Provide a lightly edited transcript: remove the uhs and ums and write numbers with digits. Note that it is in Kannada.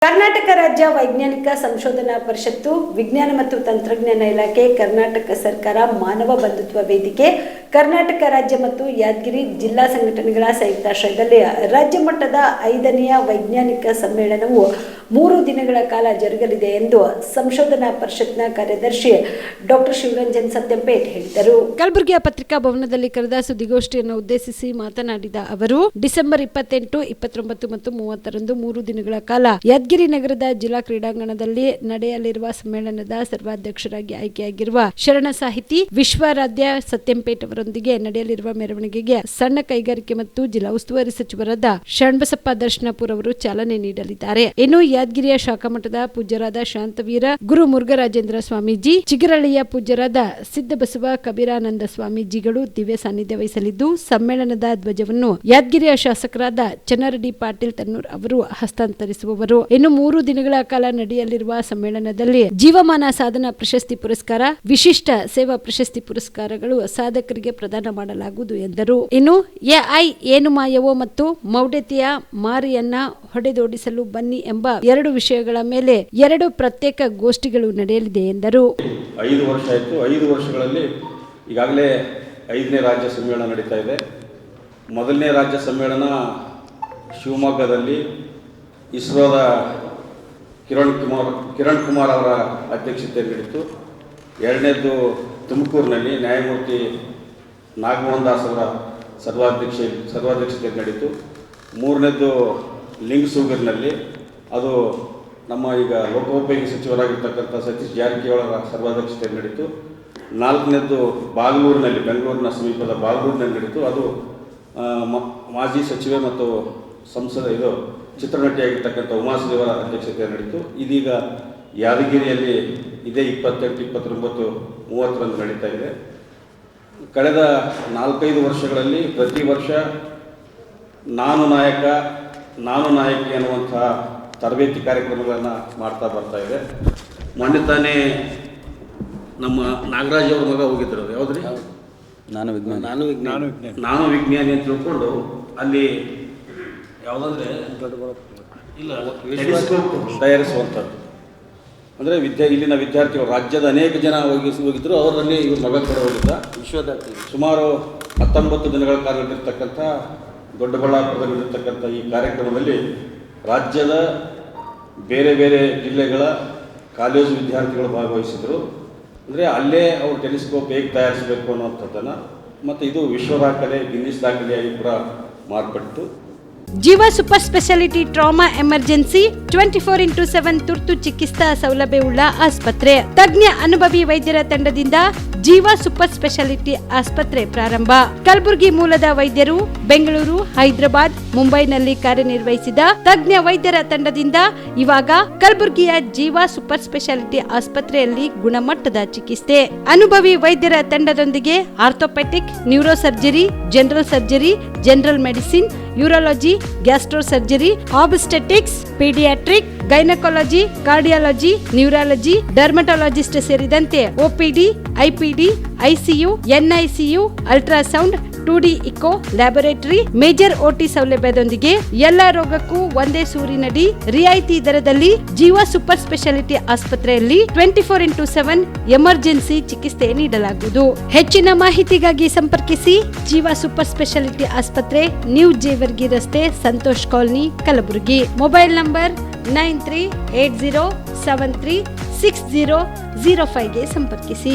ಕರ್ನಾಟಕ ರಾಜ್ಯ ವೈಜ್ಞಾನಿಕ ಸಂಶೋಧನಾ ಪರಿಷತ್ತು, ವಿಜ್ಞಾನ ಮತ್ತು ತಂತ್ರಜ್ಞಾನ ಇಲಾಖೆ, ಕರ್ನಾಟಕ ಸರ್ಕಾರ, ಮಾನವ ಬಂಧುತ್ವ ವೇದಿಕೆ, ಕರ್ನಾಟಕ ರಾಜ್ಯ ಮತ್ತು ಯಾದಗಿರಿ ಜಿಲ್ಲಾ ಸಂಘಟನೆಗಳ ಸಂಯುಕ್ತಾಶ್ರಯದಲ್ಲಿ ರಾಜ್ಯ ಮಟ್ಟದ 5ನೇ ವೈಜ್ಞಾನಿಕ ಸಮ್ಮೇಳನವು 3 ದಿನಗಳ ಕಾಲ ಜರುಗಲಿದೆ ಎಂದು ಸಂಶೋಧನಾ ಪರಿಷತ್ನ ಕಾರ್ಯದರ್ಶಿ ಡಾಕ್ಟರ್ ಶಿವರಂಜನ್ ಸತ್ಯಂಪೇಟ್ ಹೇಳಿದರು. ಕಲಬುರಗಿಯ ಪತ್ರಿಕಾ ಭವನದಲ್ಲಿ ಕರೆದ ಸುದ್ದಿಗೋಷ್ಠಿಯನ್ನು ಉದ್ದೇಶಿಸಿ ಮಾತನಾಡಿದ ಅವರು, ಡಿಸೆಂಬರ್ 28, 29 ಮತ್ತು 30ರಂದು 3 ದಿನಗಳ ಕಾಲ ಯಾದಗಿರಿ ನಗರದ ಜಿಲ್ಲಾ ಕ್ರೀಡಾಂಗಣದಲ್ಲಿ ನಡೆಯಲಿರುವ ಸಮ್ಮೇಳನದ ಸರ್ವಾಧ್ಯಕ್ಷರಾಗಿ ಆಯ್ಕೆಯಾಗಿರುವ ಶರಣ ಸಾಹಿತಿ ವಿಶ್ವಾರಾಧ್ಯ ಸತ್ಯಂಪೇಟ್ ಅವರೊಂದಿಗೆ ನಡೆಯಲಿರುವ ಮೆರವಣಿಗೆಗೆ ಸಣ್ಣ ಕೈಗಾರಿಕೆ ಮತ್ತು ಜಿಲ್ಲಾ ಉಸ್ತುವಾರಿ ಸಚಿವರಾದ ಶರಣಬಸಪ್ಪ ದರ್ಶನಪುರ ಅವರು ಚಾಲನೆ ನೀಡಲಿದ್ದಾರೆ. ಇನ್ನು ಯಾದಗಿರಿಯ ಶಾಖಾಮಠದ ಪೂಜ್ಯರಾದ ಶಾಂತವೀರ ಗುರು ಮುರುಘರಾಜೇಂದ್ರ ಸ್ವಾಮೀಜಿ, ಚಿಗರಳ್ಳಿಯ ಪೂಜ್ಯರಾದ ಸಿದ್ದಬಸವ ಕಬೀರಾನಂದ ಸ್ವಾಮೀಜಿಗಳು ದಿವ್ಯ ಸಾನ್ನಿಧ್ಯ ವಹಿಸಲಿದ್ದು, ಸಮ್ಮೇಳನದ ಧ್ವಜವನ್ನು ಯಾದಗಿರಿಯ ಶಾಸಕರಾದ ಚನ್ನರೆಡ್ಡಿ ಪಾಟೀಲ್ ತನ್ನೂರ್ ಅವರು ಹಸ್ತಾಂತರಿಸುವವರು. ಇನ್ನು 3 ದಿನಗಳ ಕಾಲ ನಡೆಯಲಿರುವ ಸಮ್ಮೇಳನದಲ್ಲಿ ಜೀವಮಾನ ಸಾಧನಾ ಪ್ರಶಸ್ತಿ ಪುರಸ್ಕಾರ, ವಿಶಿಷ್ಟ ಸೇವಾ ಪ್ರಶಸ್ತಿ ಪುರಸ್ಕಾರಗಳು ಸಾಧಕರಿಗೆ ಪ್ರದಾನ ಮಾಡಲಾಗುವುದು ಎಂದರು. ಇನ್ನು ಎಐ ಏನು ಮಾಯವೋ ಮತ್ತು ಮೌಢ್ಯತೆಯ ಮಾರಿಯನ್ನ ಹೊಡೆದೋಡಿಸಲು ಬನ್ನಿ ಎಂಬ 2 ವಿಷಯಗಳ ಮೇಲೆ 2 ಪ್ರತ್ಯೇಕ ಗೋಷ್ಠಿಗಳು ನಡೆಯಲಿದೆ ಎಂದರು. 5 ವರ್ಷ ಆಯಿತು. 5 ವರ್ಷಗಳಲ್ಲಿ ಈಗಾಗಲೇ 5ನೇ ರಾಜ್ಯ ಸಮ್ಮೇಳನ ನಡೀತಾ ಇದೆ. ಮೊದಲನೇ ರಾಜ್ಯ ಸಮ್ಮೇಳನ ಶಿವಮೊಗ್ಗದಲ್ಲಿ ಇಸ್ರೋದ ಕಿರಣ್ ಕುಮಾರ್ ಅವರ ಅಧ್ಯಕ್ಷತೆಯಲ್ಲಿ ನಡೀತು. 2ನೇದು ತುಮಕೂರಿನಲ್ಲಿ ನ್ಯಾಯಮೂರ್ತಿ ನಾಗಮೋಹನ್ ದಾಸ್ ಅವರ ಸರ್ವಾಧ್ಯಕ್ಷತೆಯಲ್ಲಿ ನಡೀತು. 3ನೇದು ಲಿಂಗಸೂಗೂರಿನಲ್ಲಿ, ಅದು ನಮ್ಮ ಈಗ ಲೋಕೋಪಯೋಗಿ ಸಚಿವರಾಗಿರ್ತಕ್ಕಂಥ ಸತೀಶ್ ಜಾರಕಿಹೊಳಿ ಅವರ ಸರ್ವಾಧ್ಯಕ್ಷತೆಯಲ್ಲಿ ನಡೀತು. 4ನೇದು ಬಾಗಲೂರಿನಲ್ಲಿ, ಬೆಂಗಳೂರಿನ ಸಮೀಪದ ಬಾಗಲೂರಿನಲ್ಲಿ ನಡೀತು. ಅದು ಮಾಜಿ ಸಚಿವೆ ಮತ್ತು ಚಿತ್ರನಟಿಯಾಗಿರ್ತಕ್ಕಂಥ ಉಮಾಶ್ರೀ ಅವರ ಅಧ್ಯಕ್ಷತೆಯಲ್ಲಿ ನಡೀತು. ಇದೀಗ ಯಾದಗಿರಿಯಲ್ಲಿ ಇದೇ 28, 29, 30ರಂದು ನಡೀತಾ ಇದೆ. ಕಳೆದ 4-5 ವರ್ಷಗಳಲ್ಲಿ ಪ್ರತಿ ವರ್ಷ ನಾನು ನಾಯಕಿ ಅನ್ನುವಂಥ ತರಬೇತಿ ಕಾರ್ಯಕ್ರಮಗಳನ್ನು ಮಾಡ್ತಾ ಬರ್ತಾ ಇದೆ. ಮೊನ್ನೆ ತಾನೇ ನಮ್ಮ ನಾಗರಾಜ್ ಅವ್ರ ಮಗ ಹೋಗಿದ್ರು, ಯಾವುದ್ರಿ, ನಾನು ವಿಜ್ಞಾನಿ ಅಂತ ತಿಳ್ಕೊಂಡು ಅಲ್ಲಿ ಯಾವುದಂದ್ರೆ ತಯಾರಿಸುವಂಥದ್ದು. ಅಂದರೆ ಇಲ್ಲಿನ ವಿದ್ಯಾರ್ಥಿಗಳು ರಾಜ್ಯದ ಅನೇಕ ಜನ ಹೋಗಿದ್ದರು. ಅವರಲ್ಲಿ ಇವ್ರ ಮಗ ಕೂಡ ಹೋಗಿದ್ದ. ಸುಮಾರು 19 ದಿನಗಳ ಕಾಲ ನಡೆದಿರ್ತಕ್ಕಂಥ ದೊಡ್ಡಬಳ್ಳಾಪುರದಲ್ಲಿರ್ತಕ್ಕಂಥ ಈ ಕಾರ್ಯಕ್ರಮದಲ್ಲಿ ರಾಜ್ಯದ ಬೇರೆ ಬೇರೆ ಜಿಲ್ಲೆಗಳ ಕಾಲೇಜು ವಿದ್ಯಾರ್ಥಿಗಳು ಭಾಗವಹಿಸಿದರು. ಅಂದರೆ ಅಲ್ಲೇ ಅವರು ಟೆಲಿಸ್ಕೋಪ್ ಹೇಗೆ ತಯಾರಿಸಬೇಕು ಅನ್ನುವಂಥದ್ದನ್ನು, ಮತ್ತು ಇದು ವಿಶ್ವ ದಾಖಲೆ, ಗಿನ್ನಿಸ್ ದಾಖಲೆಯಾಗಿ ಕೂಡ ಮಾರ್ಪಟ್ಟು ಜೀವ super speciality trauma emergency 24x7 ತುರ್ತು ಚಿಕಿತ್ಸಾ ಸೌಲಭ್ಯವುಳ್ಳ ಆಸ್ಪತ್ರೆ. ತಜ್ಞ ಅನುಭವಿ ವೈದ್ಯರ ತಂಡದಿಂದ ಜೀವ ಸೂಪರ್ ಸ್ಪೆಷಾಲಿಟಿ ಆಸ್ಪತ್ರೆ ಪ್ರಾರಂಭ. ಕಲಬುರಗಿ ಮೂಲದ ವೈದ್ಯರು ಬೆಂಗಳೂರು, ಹೈದರಾಬಾದ್, ಮುಂಬೈನಲ್ಲಿ ಕಾರ್ಯನಿರ್ವಹಿಸಿದ ತಜ್ಞ ವೈದ್ಯರ ತಂಡದಿಂದ ಇವಾಗ ಕಲಬುರಗಿಯ ಜೀವ ಸೂಪರ್ ಸ್ಪೆಷಾಲಿಟಿ ಆಸ್ಪತ್ರೆಯಲ್ಲಿ ಗುಣಮಟ್ಟದ ಚಿಕಿತ್ಸೆ. ಅನುಭವಿ ವೈದ್ಯರ ತಂಡದೊಂದಿಗೆ orthopaedic, neuro surgery, general surgery, general medicine, urology, gastro surgery, obstetrics, paediatric, gynaecology, cardiology, neurology, dermatologist ಸೇರಿದಂತೆ OPD, IPD, ICU, NICU, ultrasound, 2D echo, laboratory, major OT ಸೌಲಭ್ಯದೊಂದಿಗೆ ಎಲ್ಲ ರೋಗಕ್ಕೂ ಒಂದೇ ಸೂರಿನಡಿ ರಿಯಾಯಿತಿ ದರದಲ್ಲಿ ಜೀವ ಸೂಪರ್ ಸ್ಪೆಷಾಲಿಟಿ ಆಸ್ಪತ್ರೆಯಲ್ಲಿ 24x7 ಎಮರ್ಜೆನ್ಸಿ ಚಿಕಿತ್ಸೆ ನೀಡಲಾಗುವುದು. ಹೆಚ್ಚಿನ ಮಾಹಿತಿಗಾಗಿ ಸಂಪರ್ಕಿಸಿ ಜೀವ ಸೂಪರ್ ಸ್ಪೆಷಾಲಿಟಿ ಆಸ್ಪತ್ರೆ, ನ್ಯೂ ಜೇವರ್ಗಿ ರಸ್ತೆ, Santosh colony, Kalaburagi. Mobile number 9380736005ಗೆ ಸಂಪರ್ಕಿಸಿ.